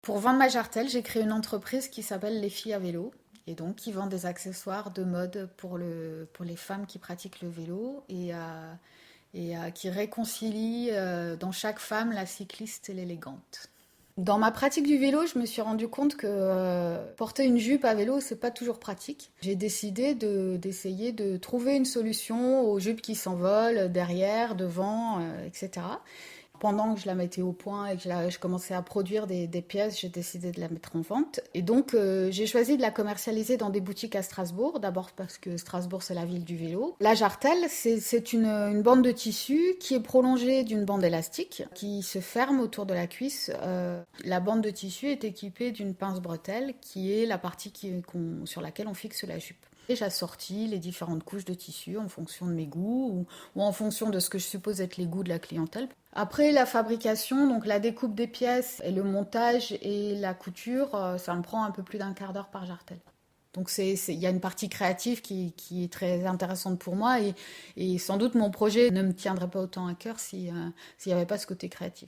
Pour vendre ma jartelle, j'ai créé une entreprise qui s'appelle Les Filles à vélo. Et donc, qui vend des accessoires de mode pour les femmes qui pratiquent le vélo et qui réconcilie dans chaque femme la cycliste et l'élégante. Dans ma pratique du vélo, je me suis rendu compte que porter une jupe à vélo, c'est pas toujours pratique. J'ai décidé d'essayer de trouver une solution aux jupes qui s'envolent derrière, devant, etc. Pendant que je la mettais au point et que je commençais à produire des pièces, j'ai décidé de la mettre en vente. Et donc, j'ai choisi de la commercialiser dans des boutiques à Strasbourg. D'abord parce que Strasbourg, c'est la ville du vélo. La jartelle, c'est une bande de tissu qui est prolongée d'une bande élastique qui se ferme autour de la cuisse. La bande de tissu est équipée d'une pince bretelle qui est la partie sur laquelle on fixe la jupe. Et j'assortis les différentes couches de tissu en fonction de mes goûts ou en fonction de ce que je suppose être les goûts de la clientèle. Après la fabrication, donc la découpe des pièces et le montage et la couture, ça me prend un peu plus d'un quart d'heure par jartelle. Donc il y a une partie créative qui est très intéressante pour moi et sans doute mon projet ne me tiendrait pas autant à cœur s'il n'y avait pas ce côté créatif.